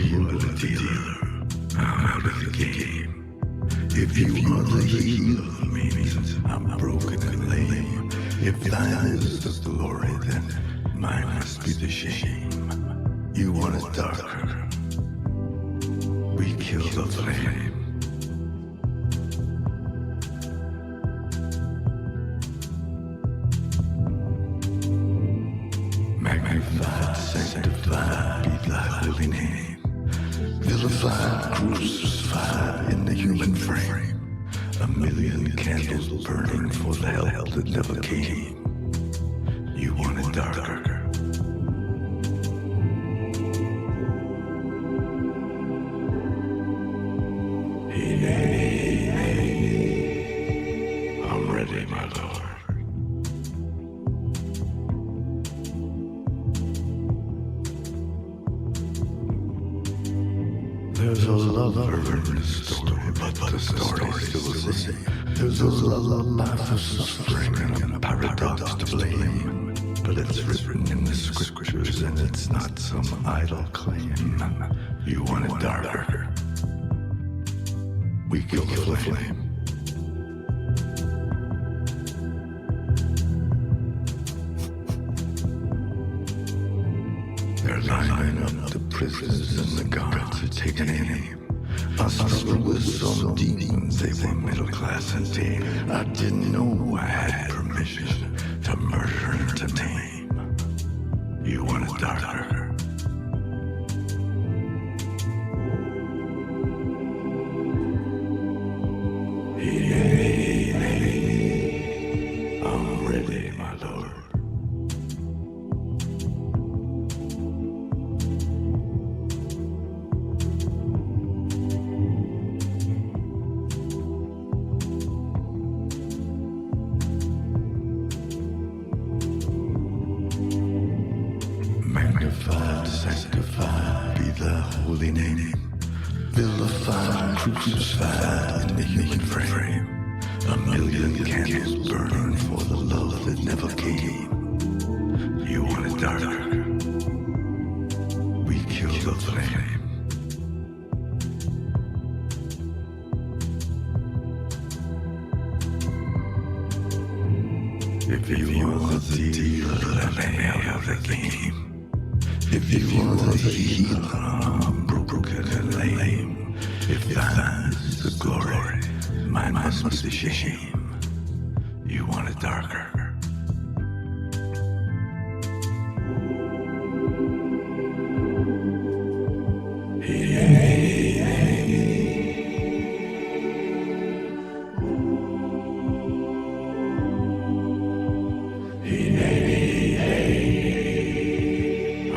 you are the dealer, I'm out of the game. If you are the healer, means I'm broken and lame. If thine is the glory, then mine must be the shame. You want it darker, we kill the flame. Magnified, sanctified be thy holy name. Vilified, crucified in the human frame. A million candles burning for the help that never came. You want it darker. Hey, I'm ready, my lord. There's a lover in the story, but the story's still the same. There's a lullaby for suffering and a paradox to blame. But it's written in the scriptures and it's not some idle claim. You want it darker, we kill the flame. They're lining up the prisoners and the guards are taking aim. I struggled with some demons, they were middle class and tame. I didn't know I had permission to murder and to maim. You want it darker. Hey, I'm ready, my lord. Magnified, sanctified be thy holy name. Vilified, crucified in the human frame. A million candles burning for the love that never came. You want it darker, we kill the flame. If you are the dealer, I'm out of the game. If you are the healer, I'm broken and lame. If thine is the glory, mine must be the shame. You want it darker.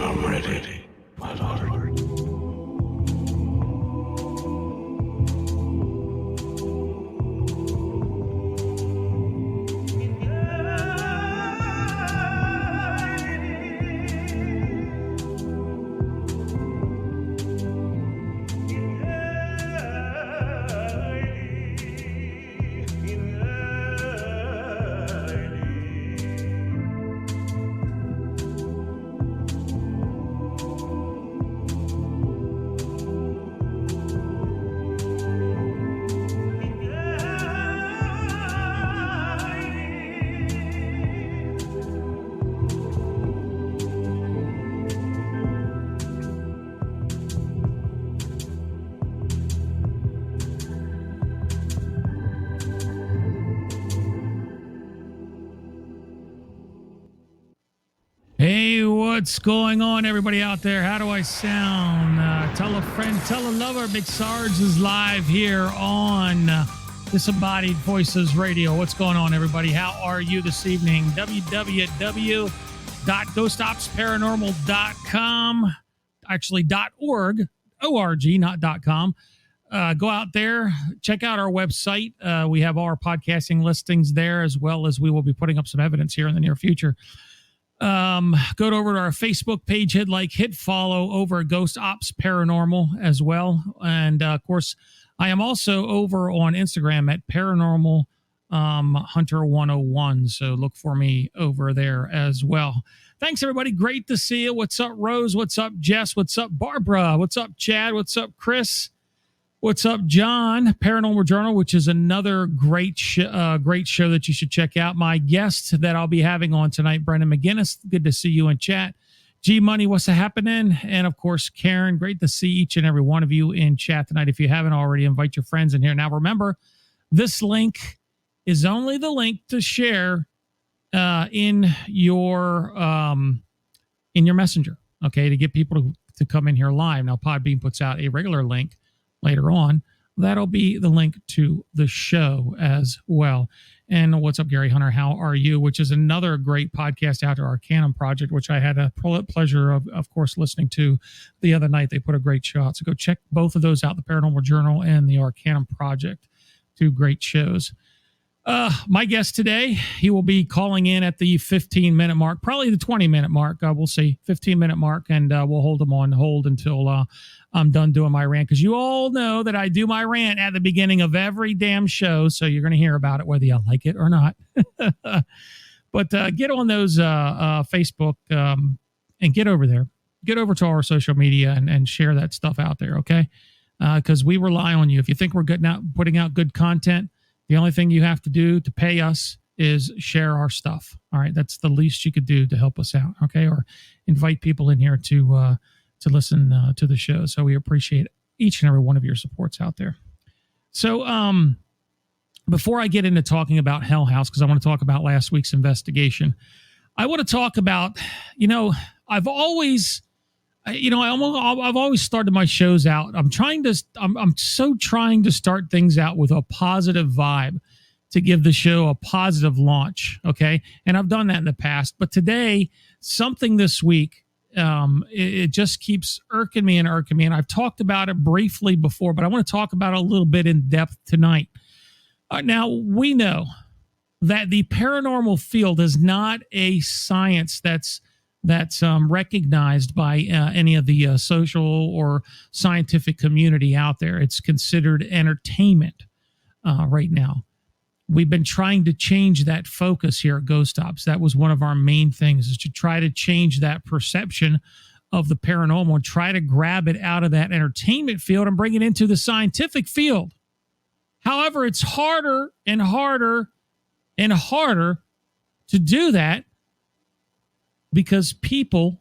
I'm ready, my lord. Hey, what's going on, everybody out there? How do I sound? Tell a friend, tell a lover. Big Sarge is live here on Disembodied Voices Radio. What's going on, everybody? How are you this evening? www.ghostopsparanormal.com. Actually, .org, O-R-G, not .com. Go out there, check out our website. We have our podcasting listings there, as well as we will be putting up some evidence here in the near future. Go over to our Facebook page, hit follow over at Ghost Ops Paranormal as well. And of course, I am also over on Instagram at Paranormal Hunter 101. So look for me over there as well. Thanks, everybody. Great to see you. What's up, Rose? What's up, Jess? What's up, Barbara? What's up, Chad? What's up, Chris? What's up, John? Paranormal Journal, which is another great show that you should check out. My guest that I'll be having on tonight, Brendan McGinnis. Good to see you in chat. G Money, what's happening? And of course, Karen, great to see each and every one of you in chat tonight. If you haven't already, invite your friends in here. Now, remember, this link is only the link to share in your messenger, okay, to get people to come in here live. Now, Podbean puts out a regular link later on. That'll be the link to the show as well. And what's up, Gary Hunter? How are you? Which is another great podcast out to Arcanum Project, which I had a pleasure of course, listening to the other night. They put a great show out. So go check both of those out, the Paranormal Journal and the Arcanum Project. Two great shows. My guest today, he will be calling in at the 15-minute mark, probably the 20-minute mark. We'll see, 15-minute mark, and we'll hold him on hold until I'm done doing my rant, because you all know that I do my rant at the beginning of every damn show, so you're going to hear about it whether you like it or not. But get on those Facebook and get over there. Get over to our social media and share that stuff out there, okay? Because we rely on you. If you think we're putting out good content, the only thing you have to do to pay us is share our stuff. All right, that's the least you could do to help us out, okay? Or invite people in here to listen to the show. So we appreciate each and every one of your supports out there. So before I get into talking about Hell House, because I want to talk about last week's investigation, I want to talk about, I've always started my shows out. I'm so trying to start things out with a positive vibe to give the show a positive launch. Okay. And I've done that in the past, but today, something this week, it just keeps irking me. And I've talked about it briefly before, but I want to talk about it a little bit in depth tonight. Now, we know that the paranormal field is not a science that's recognized by any of the social or scientific community out there. It's considered entertainment right now. We've been trying to change that focus here at Ghost Ops. That was one of our main things, is to try to change that perception of the paranormal and try to grab it out of that entertainment field and bring it into the scientific field. However, it's harder and harder and harder to do that, because people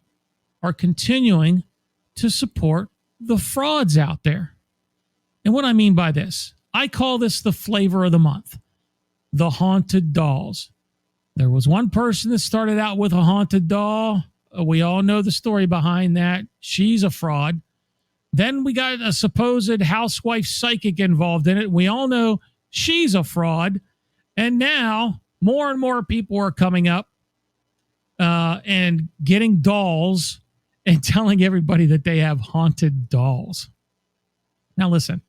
are continuing to support the frauds out there. And what I mean by this, I call this the flavor of the month, the haunted dolls. There was one person that started out with a haunted doll. We all know the story behind that. She's a fraud. Then we got a supposed housewife psychic involved in it. We all know she's a fraud. And now more and more people are coming up and getting dolls and telling everybody that they have haunted dolls. Now, listen,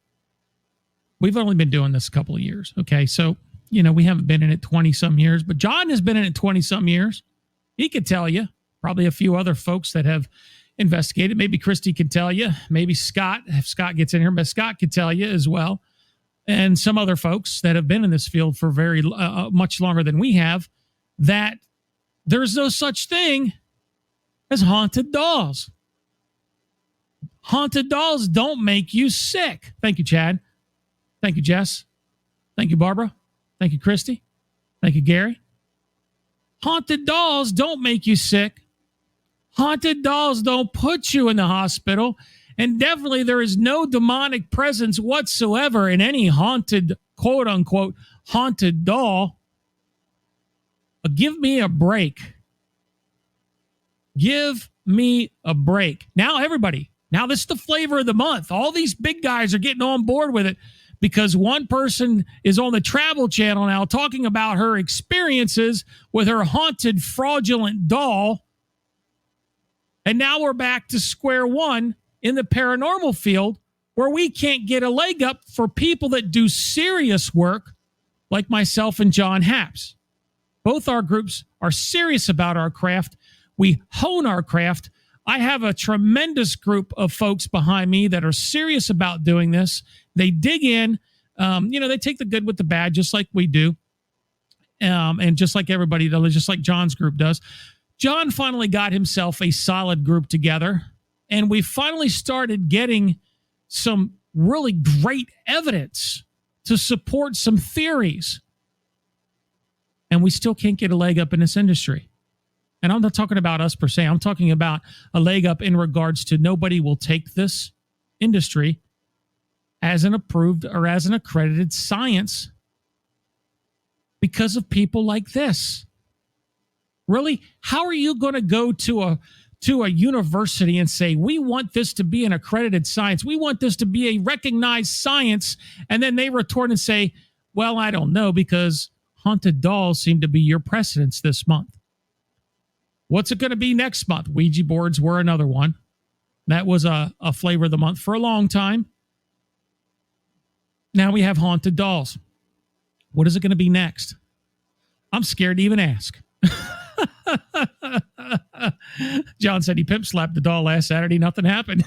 we've only been doing this a couple of years, okay? So, we haven't been in it 20-some years, but John has been in it 20-some years. He could tell you. Probably a few other folks that have investigated. Maybe Christy can tell you. Maybe Scott, if Scott gets in here, but Scott could tell you as well. And some other folks that have been in this field for very much longer than we have, that there's no such thing as haunted dolls. Haunted dolls don't make you sick. Thank you, Chad. Thank you, Jess. Thank you, Barbara. Thank you, Christy. Thank you, Gary. Haunted dolls don't make you sick. Haunted dolls don't put you in the hospital. And definitely there is no demonic presence whatsoever in any haunted, quote unquote, haunted doll. But give me a break. Give me a break. Now, everybody, this is the flavor of the month. All these big guys are getting on board with it because one person is on the Travel Channel now talking about her experiences with her haunted, fraudulent doll. And now we're back to square one in the paranormal field, where we can't get a leg up for people that do serious work like myself and John Haps. Both our groups are serious about our craft. We hone our craft. I have a tremendous group of folks behind me that are serious about doing this. They dig in. They take the good with the bad, just like we do. And just like everybody does, just like John's group does. John finally got himself a solid group together, and we finally started getting some really great evidence to support some theories. And we still can't get a leg up in this industry. And I'm not talking about us per se. I'm talking about a leg up in regards to nobody will take this industry as an approved or as an accredited science because of people like this. Really? How are you going to go to a university and say, we want this to be an accredited science, we want this to be a recognized science, and then they retort and say, well, I don't know, because haunted dolls seem to be your precedents this month. What's it going to be next month? Ouija boards were another one. That was a flavor of the month for a long time. Now we have haunted dolls. What is it going to be next? I'm scared to even ask. John said he pimp slapped the doll last Saturday. Nothing happened.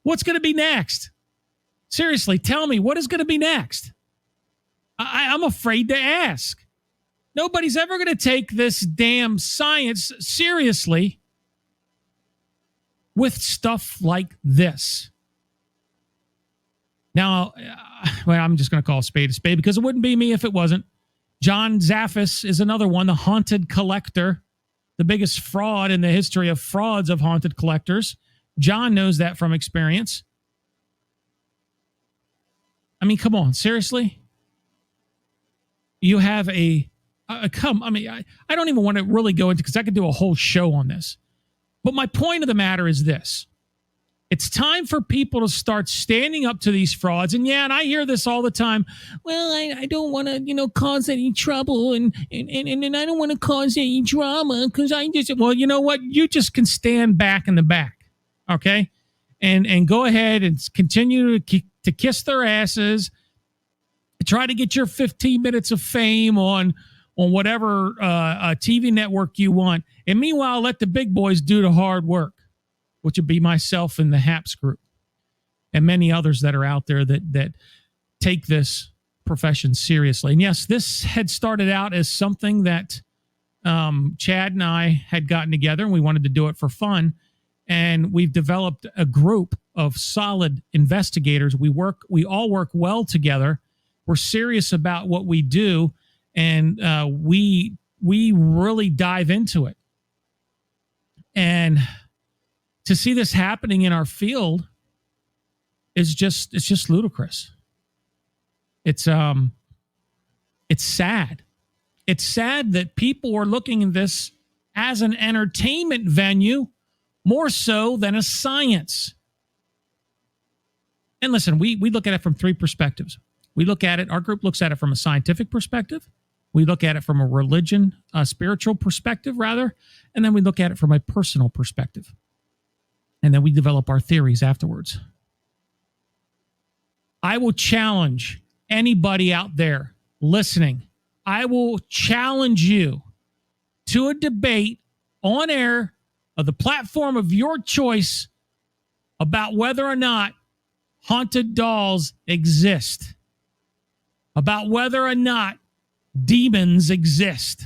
What's going to be next? Seriously, tell me, what is going to be next? I'm afraid to ask. Nobody's ever going to take this damn science seriously with stuff like this. Now, well, I'm just going to call a spade because it wouldn't be me if it wasn't. John Zaffis is another one, the haunted collector, the biggest fraud in the history of frauds of haunted collectors. John knows that from experience. I mean, come on, seriously? You have I don't even want to really go into, because I could do a whole show on this. But my point of the matter is this. It's time for people to start standing up to these frauds. And yeah, and I hear this all the time. Well, I don't want to, cause any trouble and I don't want to cause any drama because well, you know what? You just can stand back in the back, okay? And go ahead and continue to kiss their asses. Try to get your 15 minutes of fame on whatever TV network you want. And meanwhile, let the big boys do the hard work, which would be myself and the HAPS group and many others that are out there that take this profession seriously. And yes, this had started out as something that Chad and I had gotten together, and we wanted to do it for fun. And we've developed a group of solid investigators. We all work well together. We're serious about what we do, and we really dive into it. And to see this happening in our field is just ludicrous. It's sad. It's sad that people are looking at this as an entertainment venue more so than a science. And listen, we look at it from three perspectives. We look at it, our group looks at it from a scientific perspective. We look at it from a spiritual perspective, rather. And then we look at it from a personal perspective. And then we develop our theories afterwards. I will challenge anybody out there listening. I will challenge you to a debate on air of the platform of your choice about whether or not haunted dolls exist, about whether or not demons exist.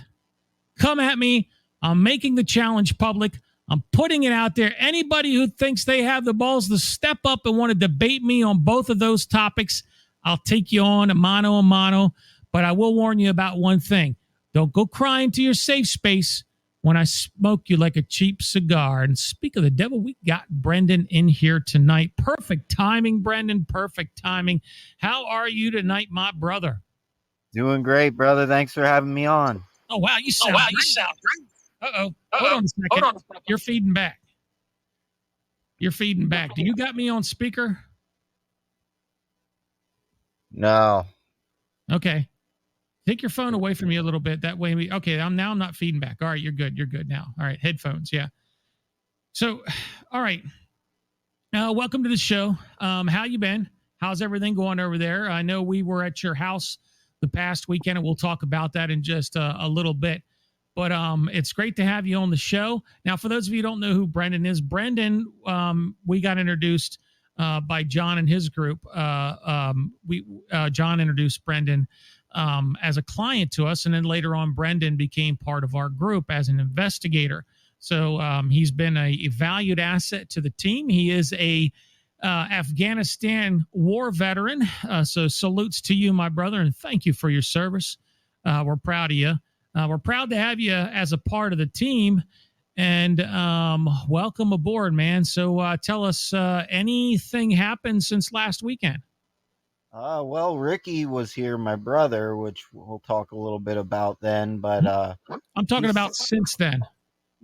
Come at me. I'm making the challenge public. I'm putting it out there. Anybody who thinks they have the balls to step up and want to debate me on both of those topics, I'll take you on a mano. But I will warn you about one thing. Don't go crying to your safe space when I smoke you like a cheap cigar. And speak of the devil, we got Brendan in here tonight. Perfect timing, Brendan. Perfect timing. How are you tonight, my brother? Doing great, brother. Thanks for having me on. Oh, wow. You sound great. Uh-oh. Hold on a second. You're feeding back. Do you got me on speaker? No. Okay. Take your phone away from you a little bit. That way I'm not feeding back. All right, you're good now. All right, headphones, yeah. So, all right. Welcome to the show. How you been? How's everything going over there? I know we were at your house the past weekend, and we'll talk about that in just a little bit. But it's great to have you on the show. Now, for those of you who don't know who Brendan is, Brendan, we got introduced by John and his group. John introduced Brendan as a client to us. And then later on, Brendan became part of our group as an investigator. So he's been a valued asset to the team. He is a Afghanistan war veteran. So salutes to you, my brother, and thank you for your service. We're proud of you. We're proud to have you as a part of the team. And welcome aboard, man. So tell us, anything happened since last weekend? Well, Ricky was here, my brother, which we'll talk a little bit about then. But I'm talking about since then.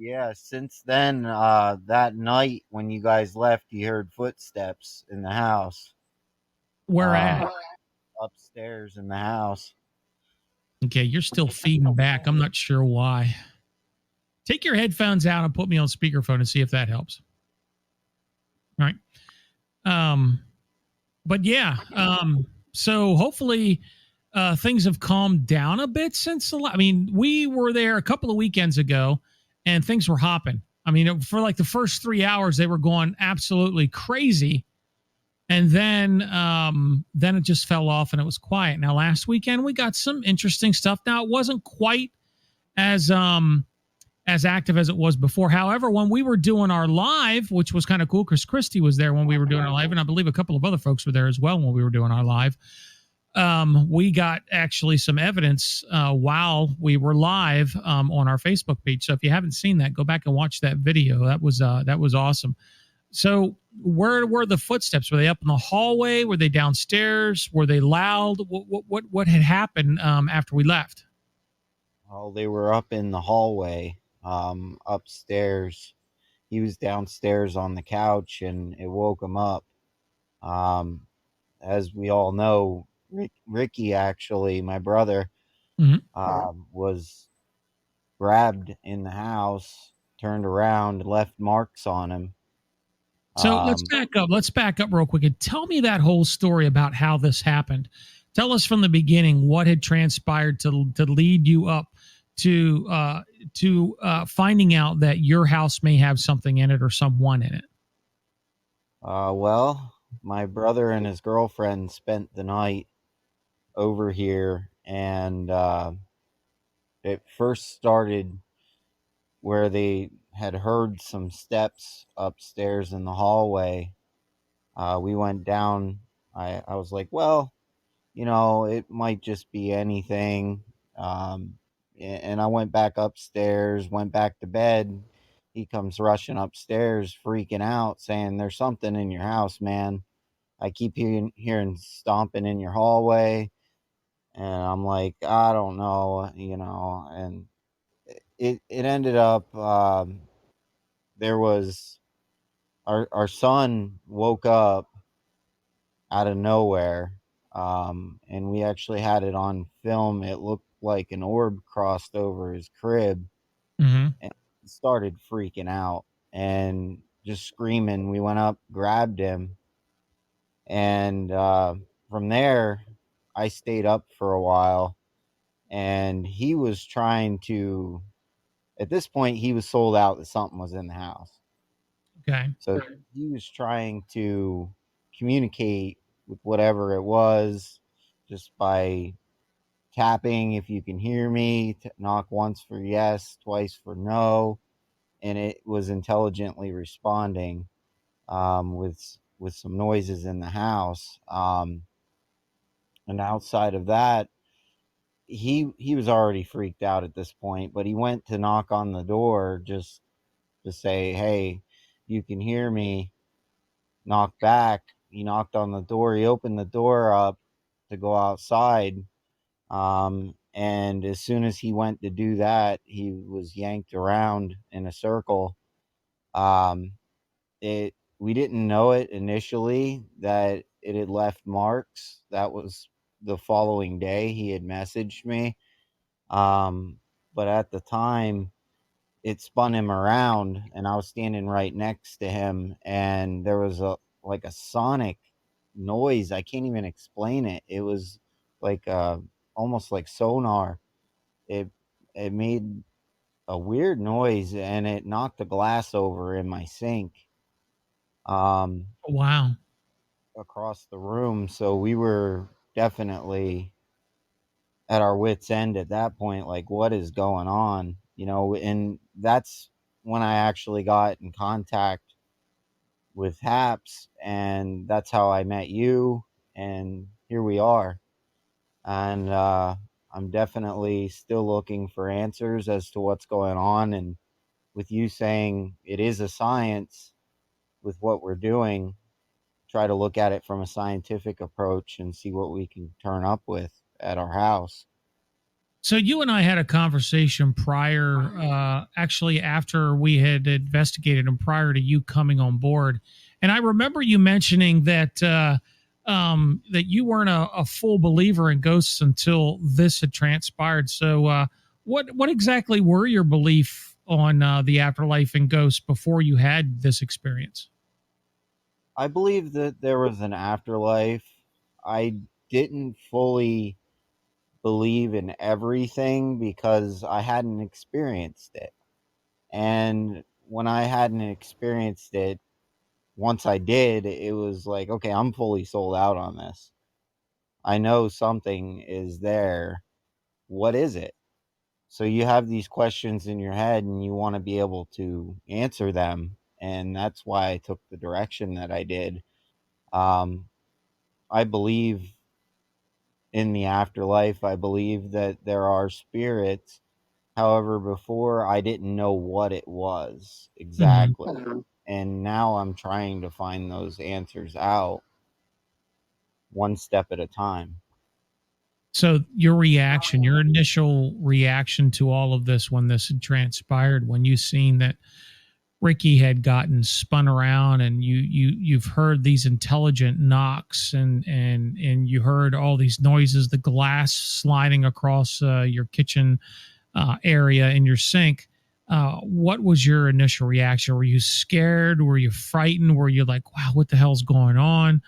Yeah, since then, that night when you guys left, you heard footsteps in the house. Where at? Upstairs in the house. Okay, you're still feeding back. I'm not sure why. Take your headphones out and put me on speakerphone and see if that helps. All right. But yeah, so hopefully things have calmed down a bit since I mean, we were there a couple of weekends ago and things were hopping. I mean, for like the first 3 hours, they were going absolutely crazy. And then it just fell off and it was quiet. Now, last weekend, we got some interesting stuff. Now, it wasn't quite as active as it was before. However, when we were doing our live, which was kind of cool, Chris Christie was there when we were doing our live, and I believe a couple of other folks were there as well when we were doing our live. We got actually some evidence while we were live on our Facebook page. So if you haven't seen that, go back and watch that video. That was awesome. So where were the footsteps? Were they up in the hallway? Were they downstairs? Were they loud? What had happened after we left? Oh, they were up in the hallway, upstairs. He was downstairs on the couch, and it woke him up. As we all know, Ricky, actually, my brother, was grabbed in the house, turned around, left marks on him. So let's back up. Let's back up real quick and tell me that whole story about how this happened. Tell us from the beginning what had transpired to lead you up to finding out that your house may have something in it or someone in it. Well, my brother and his girlfriend spent the night over here, and it first started where they had heard some steps upstairs in the hallway. We went down. I was like, well, it might just be anything. And I went back upstairs, went back to bed. He comes rushing upstairs, freaking out, saying, "There's something in your house, man. I keep hearing stomping in your hallway." And I'm like, I don't know, and it ended up, there was our son woke up out of nowhere, and we actually had it on film. It looked like an orb crossed over his crib, and started freaking out and just screaming. We went up, grabbed him, and from there, I stayed up for a while, and he was trying to. At this point, he was sold out that something was in the house. Okay. So he was trying to communicate with whatever it was just by tapping, "If you can hear me," knock once for yes, twice for no. And it was intelligently responding with some noises in the house. And outside of that, he was already freaked out at this point, but he went to knock on the door just to say, "Hey, you can hear me, knock back." He knocked on the door. He opened the door up to go outside. And as soon as he went to do that, he was yanked around in a circle. Um, we didn't know it initially that it had left marks. That was the following day. He had messaged me. But at the time, it spun him around, and I was standing right next to him, and there was a sonic noise. I can't even explain it. It was like almost like sonar. It made a weird noise, and it knocked the glass over in my sink. Wow. Across the room. So we were definitely at our wits' end at that point, like what is going on, you know? And that's when I actually got in contact with Haps, and that's how I met you, and here we are. And I'm definitely still looking for answers as to what's going on. And with you saying it is a science with what we're doing, try to look at it from a scientific approach and see what we can turn up with at our house. So you and I had a conversation prior, actually after we had investigated and prior to you coming on board, and I remember you mentioning that that you weren't a full believer in ghosts until this had transpired. So, what exactly were your belief on the afterlife and ghosts before you had this experience? I believe that there was an afterlife. I didn't fully believe in everything because I hadn't experienced it. And when I hadn't experienced it, once I did, it was like, okay, I'm fully sold out on this. I know something is there. What is it? So you have these questions in your head and you want to be able to answer them. And that's why I took the direction that I did. Um, I believe in the afterlife. I believe that there are spirits. However, before I didn't know what it was Mm-hmm. exactly. And now I'm trying to find those answers out one step at a time. So your reaction, your initial reaction to all of this when this had transpired, when you seen that Ricky had gotten spun around and you've heard these intelligent knocks and you heard all these noises, the glass sliding across your kitchen area in your sink. What was your initial reaction? Were you scared? Were you frightened? Were you like, wow, what the hell's going on?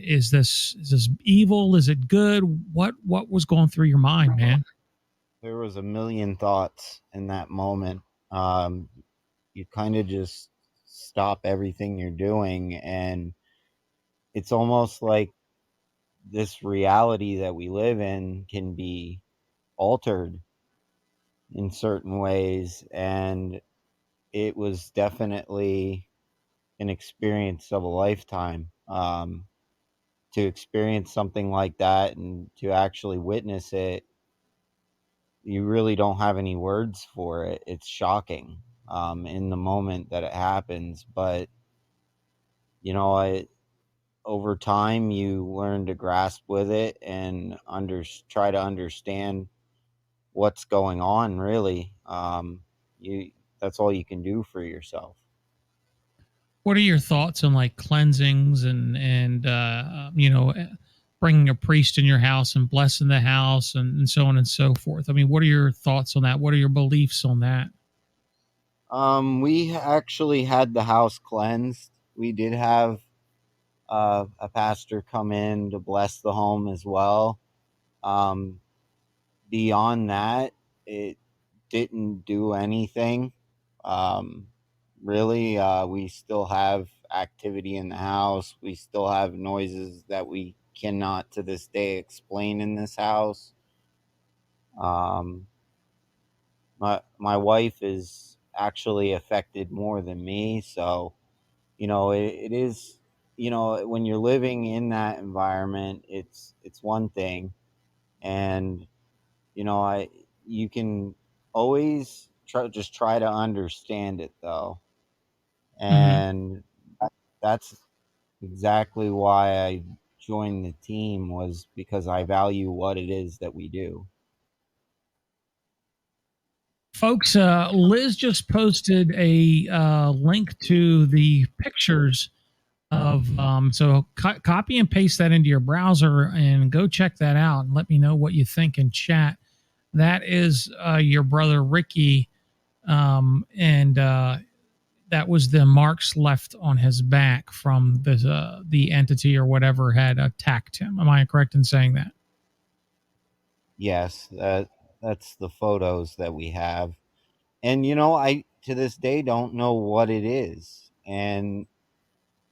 Is this evil? Is it good? What was going through your mind, man? There was a million thoughts in that moment. Um, you kind of just stop everything you're doing, and it's almost like this reality that we live in can be altered in certain ways. And it was definitely an experience of a lifetime. To experience something like that and to actually witness it, you really don't have any words for it. It's shocking in the moment that it happens. But, you know, over time, you learn to grasp with it and try to understand what's going on, really. You That's all you can do for yourself. What are your thoughts on like cleansings and bringing a priest in your house and blessing the house and so on and so forth? I mean, what are your thoughts on that? What are your beliefs on that? We actually had the house cleansed. We did have a pastor come in to bless the home as well. Um, Beyond that, it didn't do anything. Um, Really, we still have activity in the house. We still have noises that we cannot to this day explain in this house. Um, my wife is actually affected more than me, so it is, when you're living in that environment, it's one thing. And I you can always try to understand it, though. Mm-hmm. And that's exactly why I joined the team, was because I value what it is that we do. Folks, Liz just posted a link to the pictures of copy and paste that into your browser and go check that out and let me know what you think in chat. That is your brother Ricky, and that was the marks left on his back from the entity or whatever had attacked him. Am I correct in saying that? Yes, that's the photos that we have. And I to this day don't know what it is. And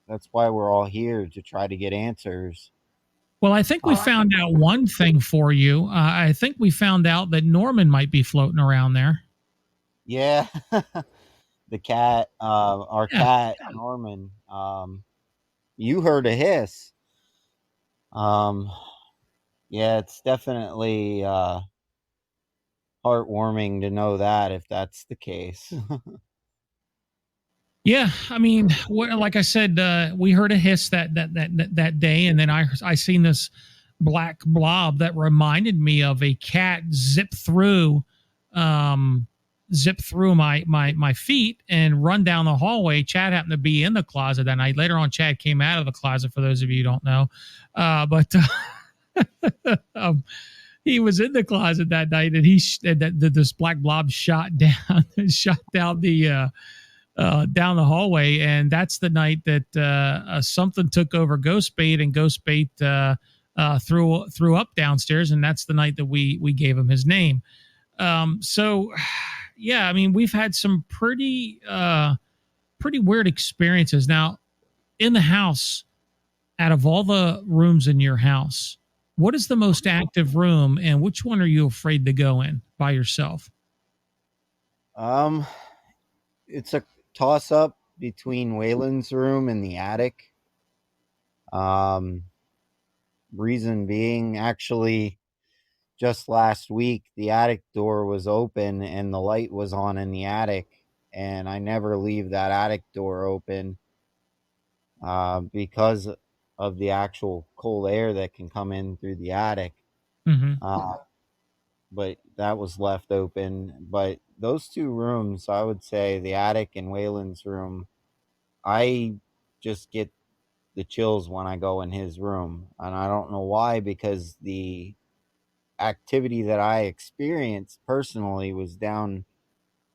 that's why we're all here, to try to get answers. Well, I think we found out one thing for you. I think we found out that Norman might be floating around there. Yeah, the cat, our Yeah. cat Norman. You heard a hiss. Um, yeah, it's definitely heartwarming to know that if that's the case. Yeah, I mean, like I said, we heard a hiss that day, and then I seen this black blob that reminded me of a cat um, zip through my feet and run down the hallway. Chad happened to be in the closet that night. Later on, Chad came out of the closet. For those of you who don't know, but he was in the closet that night, and this black blob shot down shot down down the hallway, and that's the night that something took over Ghost Bait, and Ghost Bait threw up downstairs, and that's the night that we gave him his name. So, yeah, I mean, we've had some pretty weird experiences. Now, in the house, out of all the rooms in your house, what is the most active room, and which one are you afraid to go in by yourself? um, it's a toss up between Waylon's room and the attic. Um, reason being, actually, just last week, the attic door was open and the light was on in the attic, and I never leave that attic door open because of the actual cold air that can come in through the attic. Mm-hmm. But that was left open. But those two rooms, I would say the attic and Waylon's room, I just get the chills when I go in his room. And I don't know why, because the activity that I experienced personally was down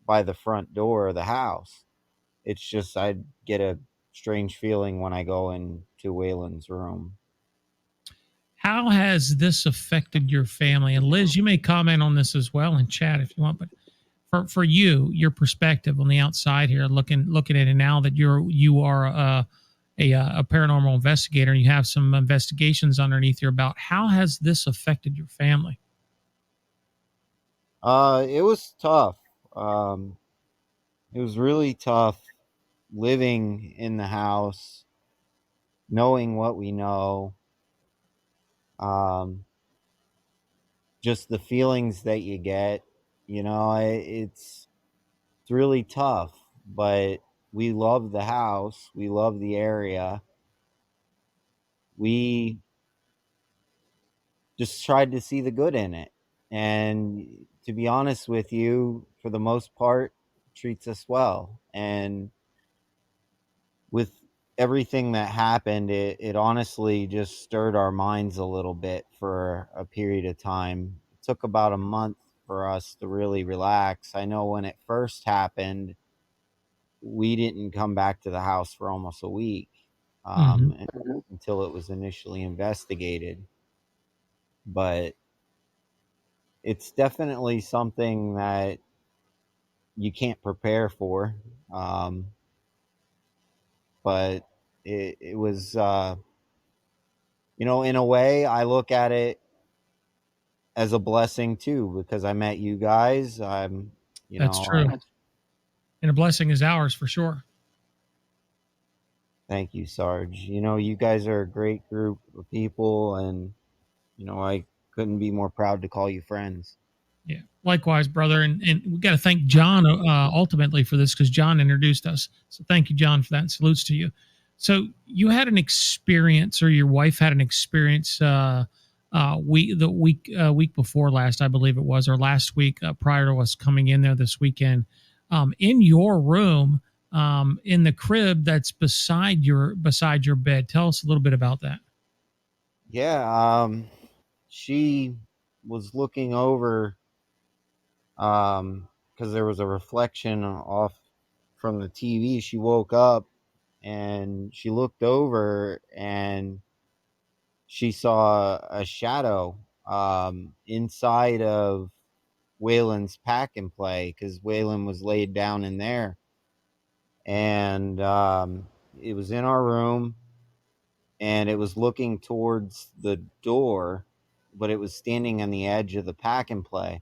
by the front door of the house. It's just I get a strange feeling when I go into Waylon's room. How has this affected your family? And Liz, you may comment on this as well in chat if you want, but for you, your perspective on the outside here, looking at it now that you are a paranormal investigator and you have some investigations underneath you, about how has this affected your family? It was tough. Um, it was really tough living in the house, knowing what we know. Um, just the feelings that you get, it's really tough. But we love the house. We love the area. We just tried to see the good in it. And to be honest with you, for the most part, treats us well. And with everything that happened, it honestly just stirred our minds a little bit for a period of time. It took about a month for us to really relax. I know when it first happened, we didn't come back to the house for almost a week, Mm-hmm. until it was initially investigated. But it's definitely something that you can't prepare for. Um, but it was, in a way, I look at it as a blessing too, because I met you guys. That's true. And a blessing is ours for sure. Thank you, Sarge. You guys are a great group of people, and I couldn't be more proud to call you friends. Yeah. Likewise, brother. And we got to thank John ultimately for this, because John introduced us. So thank you, John, for that. And salutes to you. So you had an experience, or your wife had an experience week before last, I believe it was, or last week, prior to us coming in there this weekend, in your room, in the crib that's beside your bed. Tell us a little bit about that. Yeah, she was looking over, because there was a reflection off from the TV. She woke up and she looked over, and she saw a shadow inside of Waylon's pack and play, because Waylon was laid down in there. And it was in our room. and it was looking towards the door, but it was standing on the edge of the pack and play,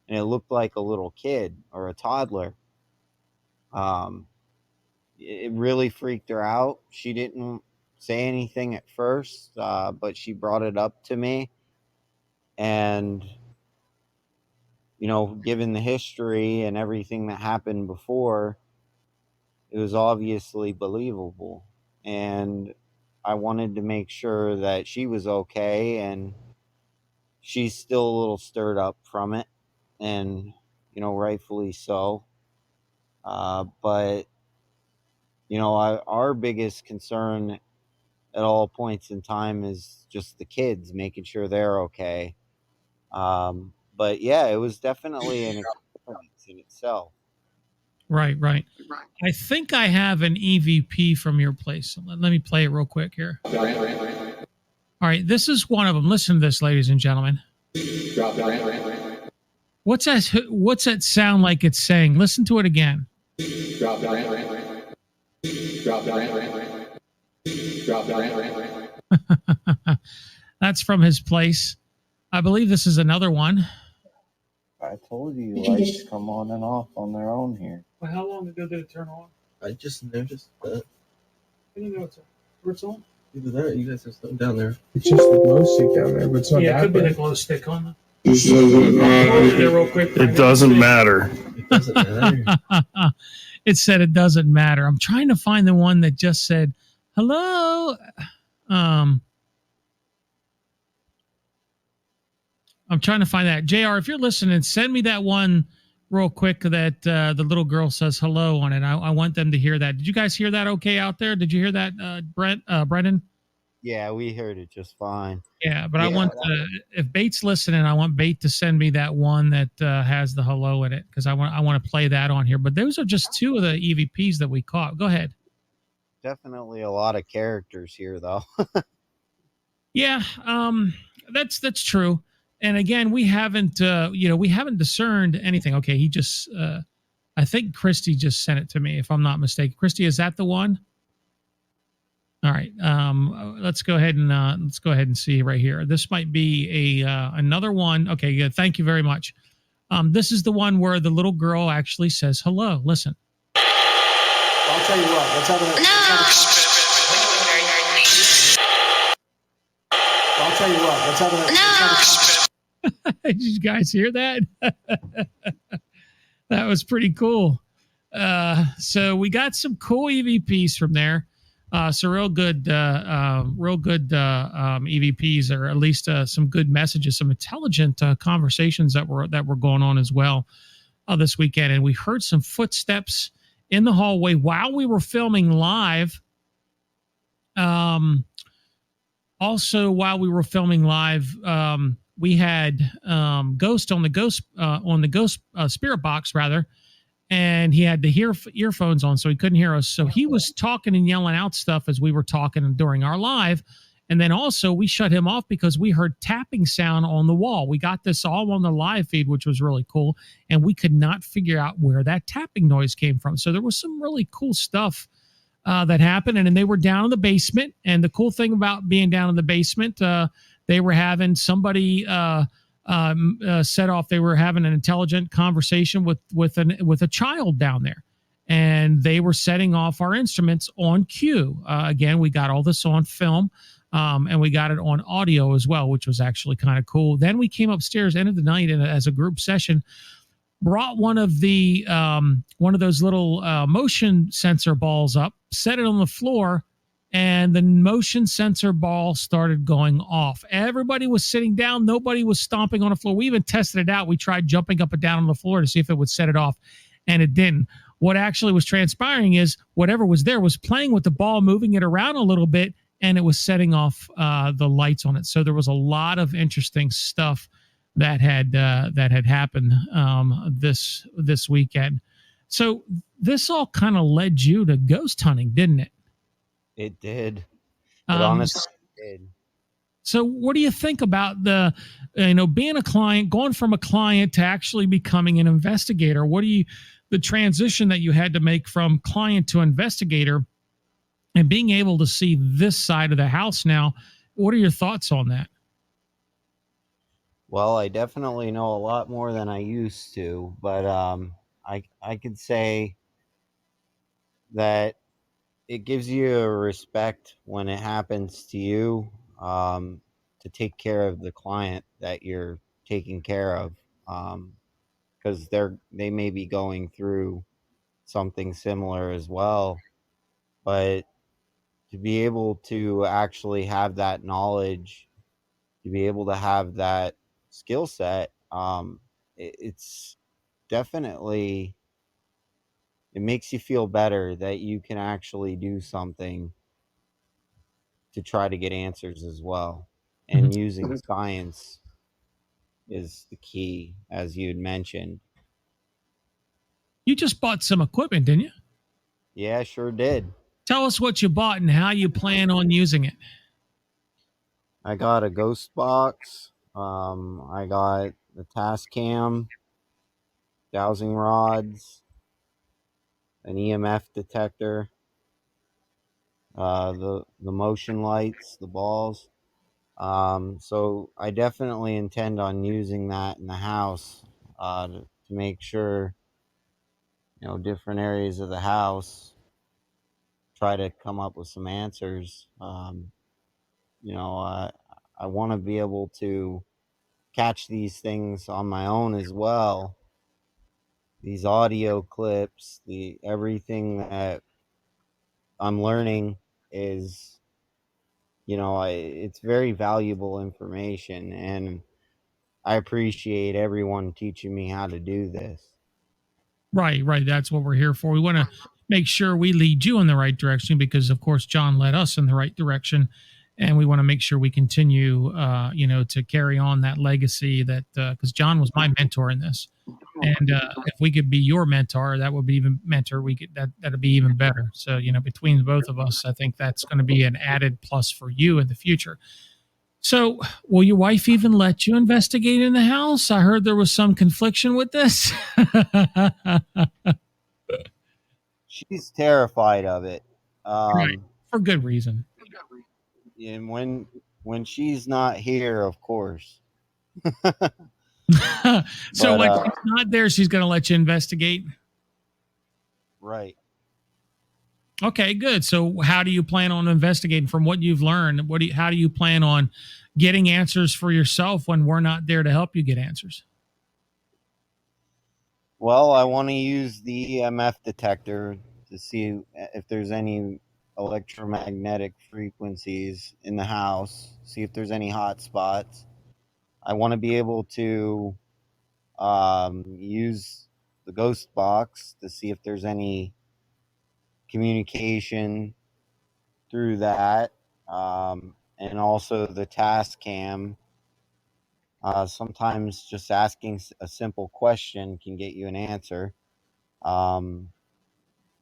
and it looked like a little kid or a toddler. It really freaked her out. She didn't say anything at first, but she brought it up to me, and given the history and everything that happened before, it was obviously believable. And I wanted to make sure that she was okay, and she's still a little stirred up from it, and rightfully so. But our biggest concern at all points in time is just the kids, making sure they're okay. But yeah, it was definitely an experience in itself. Right. I think I have an EVP from your place. Let me play it real quick here. All right, this is one of them. Listen to this, ladies and gentlemen. What's that sound like it's saying? Listen to it again. That's from his place. I believe this is another one. I told you lights come on and off on their own here. Well, how long ago did it turn on? I just noticed that. I didn't know it's on. Either that, you guys have something down there. It's just the glow stick down there, but it's not Yeah, it that could be the bad. glow stick on them. It doesn't matter. It doesn't matter. It said it doesn't matter. I'm trying to find the one that just said hello. I'm trying to find that. JR, if you're listening, send me that one real quick that the little girl says hello on it. I want them to hear that. Did you guys hear that okay out there? Did you hear that, Brendan? Yeah, we heard it just fine. Yeah, but I want if Bate's listening, I want Bate to send me that one that has the hello in it, because I want to play that on here. But those are just two of the EVPs that we caught. Go ahead. Definitely a lot of characters here, though. Yeah, that's true. And again, we haven't discerned anything. Okay, he just I think Christy just sent it to me, if I'm not mistaken. Christy, is that the one? All right. Let's go ahead and see right here. This might be another one. Okay, good. Thank you very much. This is the one where the little girl actually says hello. Listen. I'll tell you what. Let's have a Did you guys hear that? That was pretty cool. So we got some cool EVPs from there. So real good EVPs, or at least some good messages, some intelligent conversations that were going on as well this weekend. And we heard some footsteps in the hallway while we were filming live. Also, while we were filming live, we had Ghost on the Ghost Spirit Box rather. And he had the earphones on, so he couldn't hear us. So he was talking and yelling out stuff as we were talking during our live. And then also we shut him off because we heard tapping sound on the wall. We got this all on the live feed, which was really cool. And we could not figure out where that tapping noise came from. So there was some really cool stuff that happened. And then they were down in the basement. And the cool thing about being down in the basement, they were having somebody set off. They were having an intelligent conversation with a child down there, and they were setting off our instruments on cue. Again, we got all this on film, and we got it on audio as well, which was actually kind of cool. Then we came upstairs, end of the night, and as a group session, brought one of those little motion sensor balls up, set it on the floor, and the motion sensor ball started going off. Everybody was sitting down. Nobody was stomping on the floor. We even tested it out. We tried jumping up and down on the floor to see if it would set it off, and it didn't. What actually was transpiring is whatever was there was playing with the ball, moving it around a little bit, and it was setting off the lights on it. So there was a lot of interesting stuff that had happened this weekend. So this all kind of led you to ghost hunting, didn't it? It did. It honestly did. So what do you think about being a client, going from a client to actually becoming an investigator? The transition that you had to make from client to investigator? and being able to see this side of the house now, what are your thoughts on that? Well, I definitely know a lot more than I used to, but I could say that it gives you a respect when it happens to you, to take care of the client that you're taking care of, because they may be going through something similar as well. But to be able to actually have that knowledge, to be able to have that skill set, it's definitely, it makes you feel better that you can actually do something to try to get answers as well. Mhm. And using science is the key, as you had mentioned. You just bought some equipment, didn't you? Yeah, sure did. Tell us what you bought and how you plan on using it. I got a ghost box. I got the task cam, dowsing rods, an EMF detector, the motion lights, the balls. So I definitely intend on using that in the house, to make sure, different areas of the house, try to come up with some answers. You know, I want to be able to catch these things on my own as well. These audio clips, the everything that I'm learning is, it's very valuable information, and I appreciate everyone teaching me how to do this. Right, right. That's what we're here for. We want to make sure we lead you in the right direction because, of course, John led us in the right direction, and we want to make sure we continue, to carry on that legacy. That because John was my mentor in this, and if we could be your mentor, that would be even mentor. We could that'd be even better. So between both of us, I think that's going to be an added plus for you in the future. So, will your wife even let you investigate in the house? I heard there was some confliction with this. She's terrified of it. Right. Um, For good reason. and when she's not here, of course. So, But like, if she's not there, she's going to let you investigate. right. Okay, good. So, how do you plan on investigating from what you've learned? How do you plan on getting answers for yourself when we're not there to help you get answers? Well, I want to use the EMF detector to see if there's any electromagnetic frequencies in the house, see if there's any hot spots. I want to be able to, use the ghost box to see if there's any communication through that, and also the task cam. Sometimes just asking a simple question can get you an answer. Um,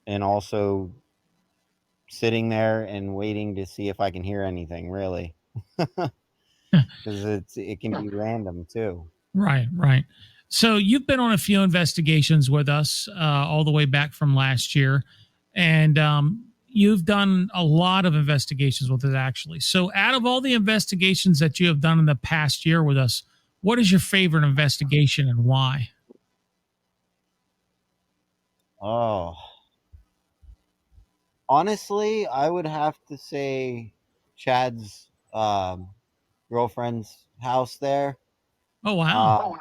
and also sitting there and waiting to see if I can hear anything, really, because it can be random too. Right, right. So you've been on a few investigations with us all the way back from last year, and you've done a lot of investigations with us, actually. So, out of all the investigations that you have done in the past year with us, what is your favorite investigation and why? Oh, honestly, I would have to say Chad's, girlfriend's house there. Oh, wow. Uh,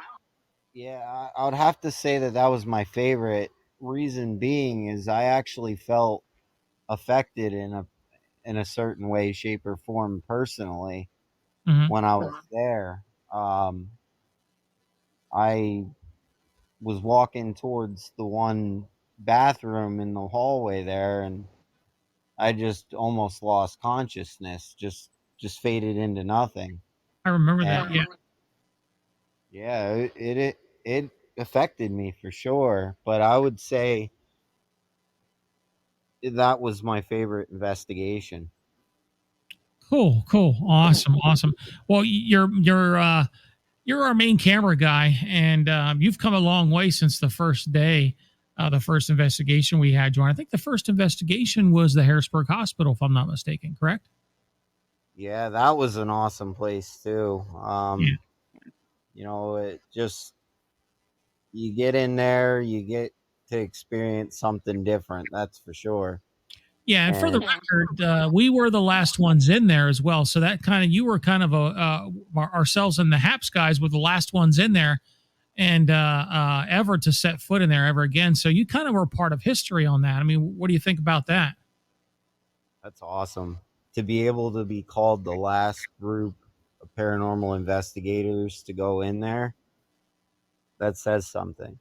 yeah, I would have to say that was my favorite. Reason being is I actually felt affected in a certain way, shape, or form personally Hmm. when I was there. I was walking towards the one bathroom in the hallway there, and I just almost lost consciousness, just faded into nothing. I remember that. And Yeah. yeah, it affected me for sure, but I would say that was my favorite investigation. Cool, cool. Awesome, awesome. Well, you're our main camera guy, and you've come a long way since the first day. the first investigation we had, John. I think the first investigation was the Harrisburg Hospital, if I'm not mistaken, correct? Yeah, that was an awesome place too. Yeah. You know, it just, you get in there, you get to experience something different. That's for sure. Yeah, and for the And record, we were the last ones in there as well. So that kind of, you were kind of ourselves and the Haps guys were the last ones in there, and ever to set foot in there ever again. So you kind of were part of history on that. I mean, what do you think about that? that's awesome to be able to be called the last group of paranormal investigators to go in there. That says something.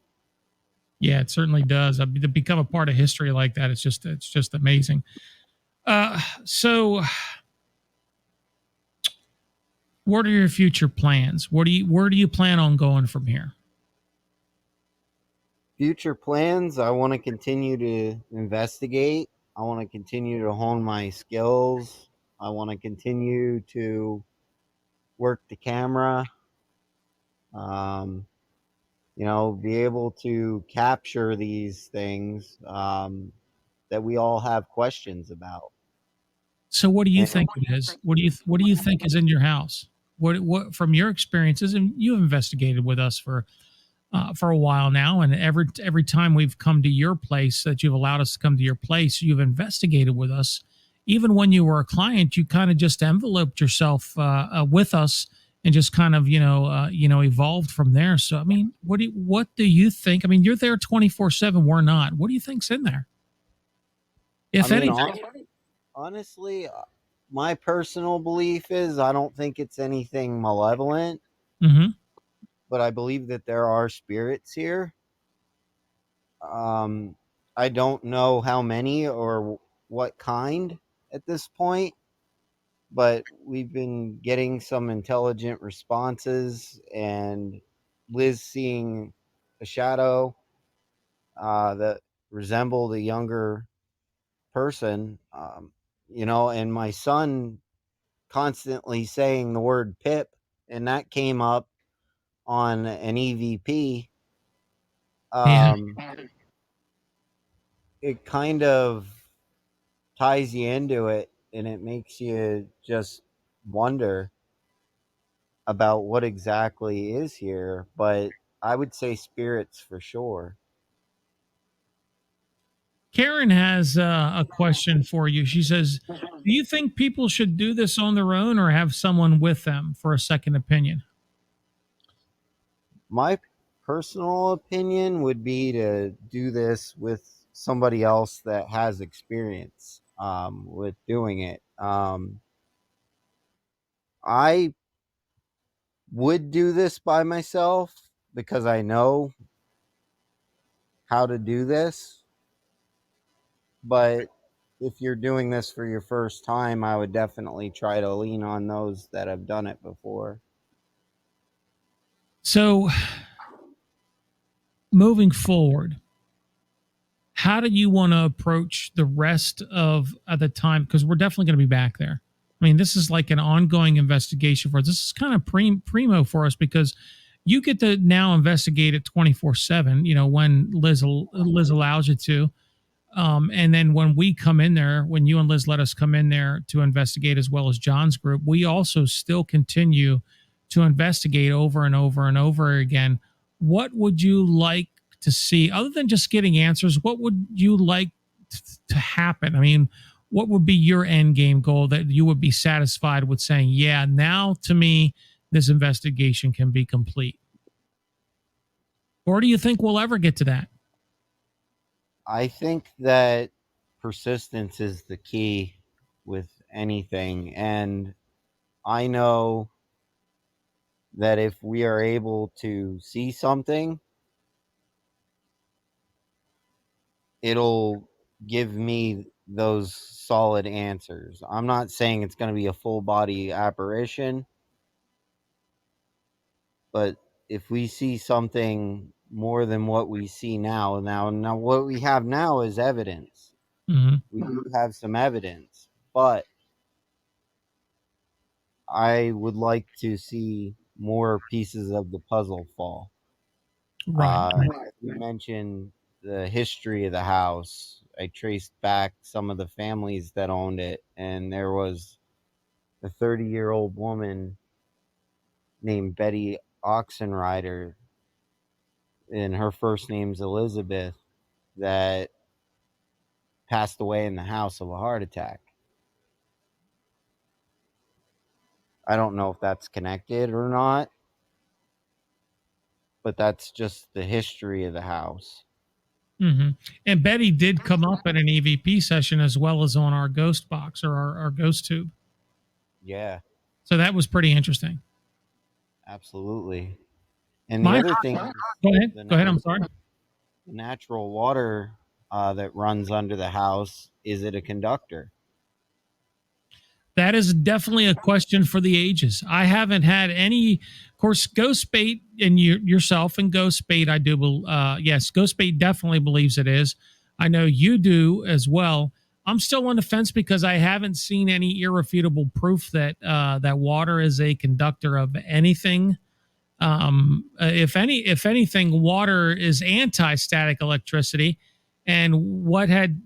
Yeah, it certainly does. To become a part of history like that, it's just amazing. So what are your future plans? Where do you plan on going from here? Future plans, I want to continue to investigate. I want to continue to hone my skills. I want to continue to work the camera. Um, you know, be able to capture these things that we all have questions about. So what do you And think it is? What do you think is in your house? What from your experiences, and you've investigated with us for a while now, and every time we've come to your place, that you've allowed us to come to your place, you've investigated with us. Even when you were a client, you kind of just enveloped yourself with us and just kind of evolved from there. So I mean, what do you think? I mean, you're there 24/7. We're not. What do you think's in there, if I mean, anything? honestly, my personal belief is I don't think it's anything malevolent, Mm-hmm. but I believe that there are spirits here. Um, I don't know how many or what kind at this point, but we've been getting some intelligent responses, and Liz seeing a shadow that resembled a younger person, and my son constantly saying the word Pip, and that came up on an EVP. Yeah. Um, it kind of ties you into it, and it makes you just wonder about what exactly is here. But I would say spirits for sure. Karen has a question for you. She says, "Do you think people should do this on their own or have someone with them for a second opinion?" My personal opinion would be to do this with somebody else that has experience with doing it. I would do this by myself because I know how to do this. But if you're doing this for your first time, I would definitely try to lean on those that have done it before. So, moving forward, how do you want to approach the rest of the time? Because we're definitely going to be back there. I mean, this is like an ongoing investigation for us. This is kind of primo for us because you get to now investigate it 24/7. You know, when Liz allows you to. And then when we come in there, when you and Liz let us come in there to investigate, as well as John's group, we also still continue to investigate over and over and over again. What would you like to see, other than just getting answers? What would you like to happen? I mean, what would be your end game goal that you would be satisfied with saying, yeah, now to me, this investigation can be complete? Or do you think we'll ever get to that? I think that persistence is the key with anything. And I know that if we are able to see something, it'll give me those solid answers. I'm not saying it's going to be a full body apparition, but if we see something more than what we see now what we have now is evidence. Mm-hmm. We do have some evidence, but I would like to see more pieces of the puzzle fall. Right. You mentioned the history of the house. I traced back some of the families that owned it, and there was a 30-year-old woman named Betty Oxenrider, and her first name's Elizabeth, that passed away in the house of a heart attack. I don't know if that's connected or not, but that's just the history of the house. Mm-hmm. And Betty did come up at an EVP session as well as on our ghost box or our ghost tube. Yeah, So that was pretty interesting. absolutely. And the other thing, go ahead. I'm sorry. The natural water that runs under the house, is it a conductor? That is definitely a question for the ages. I haven't had any, of course, Ghost Bait and yourself and Ghost Bait, I do. Yes, Ghost Bait definitely believes it is. I know you do as well. I'm still on the fence because I haven't seen any irrefutable proof that that water is a conductor of anything. If anything, water is anti-static electricity. And what had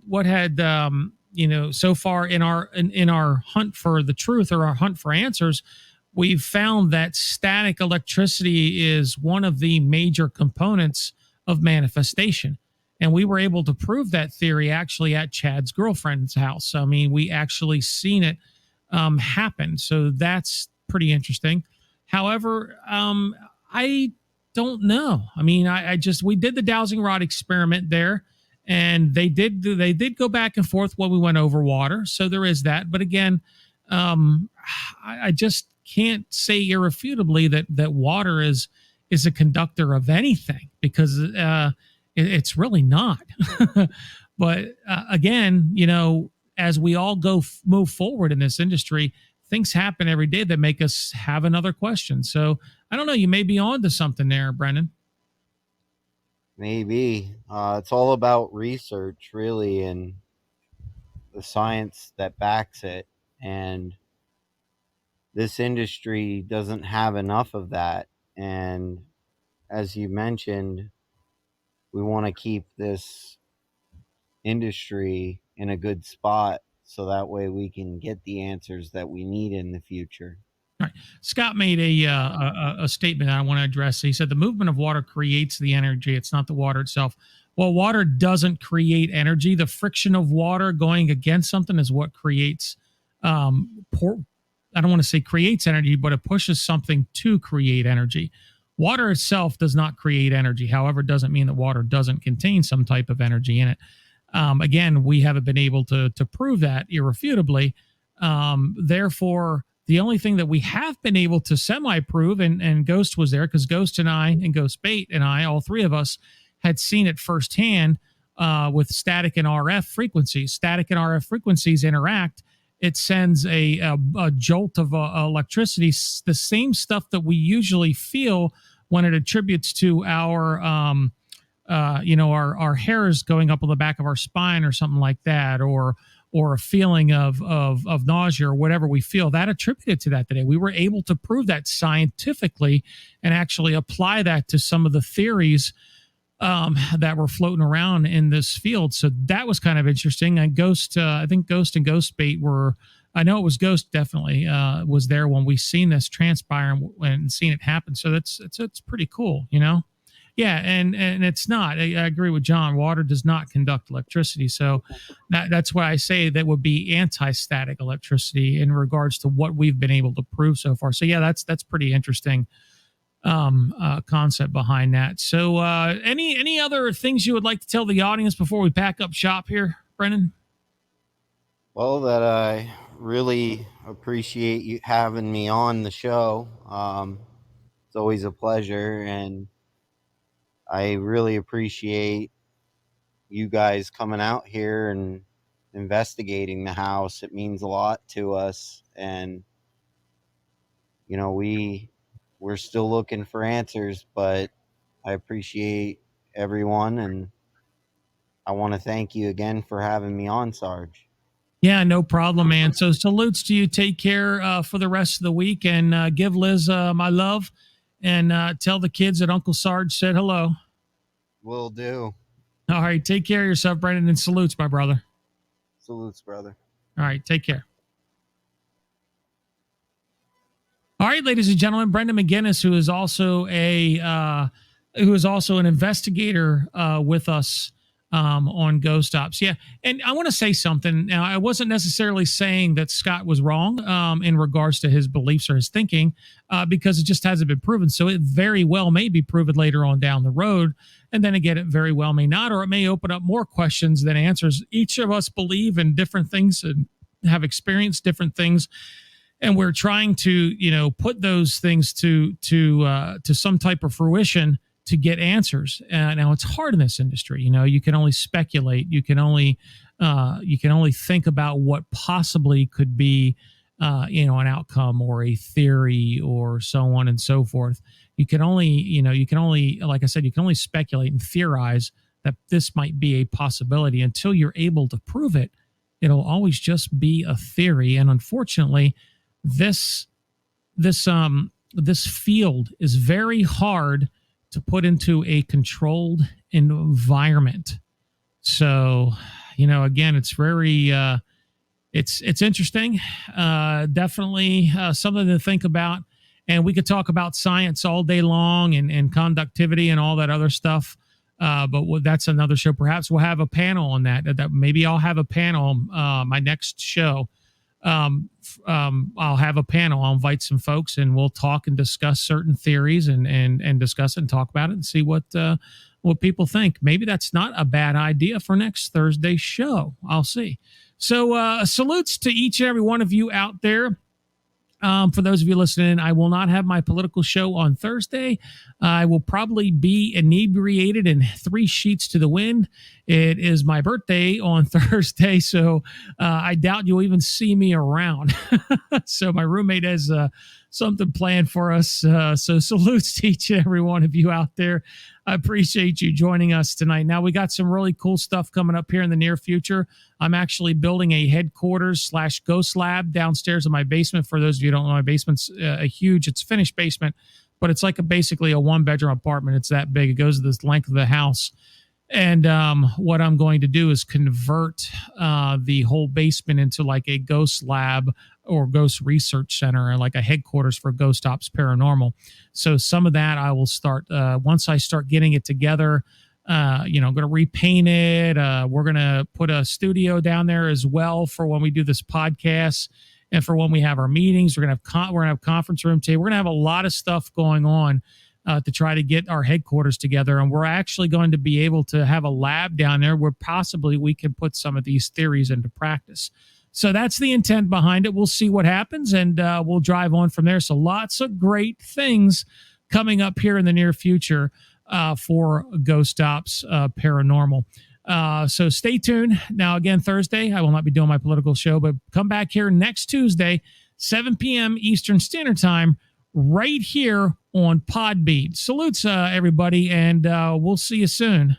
so far in our hunt for the truth or our hunt for answers, we've found that static electricity is one of the major components of manifestation. And we were able to prove that theory actually at Chad's girlfriend's house. I mean, we actually seen it happen. So that's pretty interesting. However, I don't know. I mean, we did the dowsing rod experiment there, and they did go back and forth when we went over water. So there is that. But again, I just can't say irrefutably that water is a conductor of anything, because it's really not. But again, as we all move forward in this industry, things happen every day that make us have another question. So I don't know. You may be on to something there, Brendan. Maybe. It's all about research, really, and the science that backs it. And this industry doesn't have enough of that. And as you mentioned, we want to keep this industry in a good spot so that way we can get the answers that we need in the future. Right. Scott made a statement I want to address. He said the movement of water creates the energy. It's not the water itself. Well, water doesn't create energy. The friction of water going against something is what creates. I don't want to say creates energy, but it pushes something to create energy. Water itself does not create energy. However, it doesn't mean that water doesn't contain some type of energy in it. Again, we haven't been able to prove that irrefutably. Therefore, the only thing that we have been able to semi-prove, and Ghost was there because Ghost and I and Ghost Bait and I, all three of us, had seen it firsthand with static and RF frequencies. Static and RF frequencies interact. It sends a jolt of electricity, the same stuff that we usually feel when it attributes to our hairs going up on the back of our spine or something like that, or a feeling of nausea or whatever we feel. That attributed to that today. We were able to prove that scientifically and actually apply that to some of the theories that were floating around in this field. So that was kind of interesting. And I think Ghost and Ghost Bait I know it was Ghost definitely was there when we seen this transpire and seen it happen. So it's pretty cool, Yeah, and it's not. I agree with John. Water does not conduct electricity, so that's why I say that would be anti-static electricity in regards to what we've been able to prove so far. So yeah, that's pretty interesting concept behind that. So any other things you would like to tell the audience before we pack up shop here, Brendan? Well, that I really appreciate you having me on the show. It's always a pleasure, and I really appreciate you guys coming out here and investigating the house. It means a lot to us, and we're still looking for answers, but I appreciate everyone, and I want to thank you again for having me on, Sarge. Yeah, no problem, man. So salutes to you. Take care for the rest of the week, and give Liz my love, and tell the kids that Uncle Sarge said hello. Will do. All right. Take care of yourself, Brendan, and salutes, my brother. Salutes, brother. All right. Take care. All right, ladies and gentlemen, Brendan McGinnis, who is also an investigator with us on Ghost Ops. Yeah, and I want to say something. Now, I wasn't necessarily saying that Scott was wrong in regards to his beliefs or his thinking, because it just hasn't been proven. So it very well may be proven later on down the road. And then again, it very well may not, or it may open up more questions than answers. Each of us believe in different things and have experienced different things. And we're trying to, put those things to some type of fruition to get answers. Now it's hard in this industry. You can only speculate. You can only think about what possibly could be, an outcome or a theory or so on and so forth. You can only, like I said, you can only speculate and theorize that this might be a possibility until you're able to prove it. It'll always just be a theory. And unfortunately, this field is very hard to put into a controlled environment. So, again, it's very it's interesting. Definitely something to think about. And we could talk about science all day long and conductivity and all that other stuff. But that's another show. Perhaps we'll have a panel on that. Maybe I'll have a panel my next show. I'll have a panel. I'll invite some folks and we'll talk and discuss certain theories and discuss it and talk about it and see what people think. Maybe that's not a bad idea for next Thursday's show. I'll see. So salutes to each and every one of you out there. For those of you listening, I will not have my political show on Thursday. I will probably be inebriated in 3 sheets to the wind. It is my birthday on Thursday, so I doubt you'll even see me around. So my roommate has something planned for us. So salutes to each and every one of you out there. I appreciate you joining us tonight. Now, we got some really cool stuff coming up here in the near future. I'm actually building a headquarters/ghost lab downstairs in my basement. For those of you who don't know, my basement's it's finished basement, but it's like basically a 1-bedroom apartment. It's that big. It goes this length of the house. And what I'm going to do is convert the whole basement into like a ghost lab or ghost research center, and like a headquarters for Ghost Ops Paranormal. So some of that I will start once I start getting it together. I'm going to repaint it. We're going to put a studio down there as well for when we do this podcast and for when we have our meetings. We're going to have conference room table. We're going to have a lot of stuff going on to try to get our headquarters together. And we're actually going to be able to have a lab down there where possibly we can put some of these theories into practice. So that's the intent behind it. We'll see what happens, and we'll drive on from there. So lots of great things coming up here in the near future for Ghost Ops Paranormal. So stay tuned. Now, again, Thursday, I will not be doing my political show, but come back here next Tuesday, 7 p.m. Eastern Standard Time, right here on Podbean. Salutes, everybody, and we'll see you soon.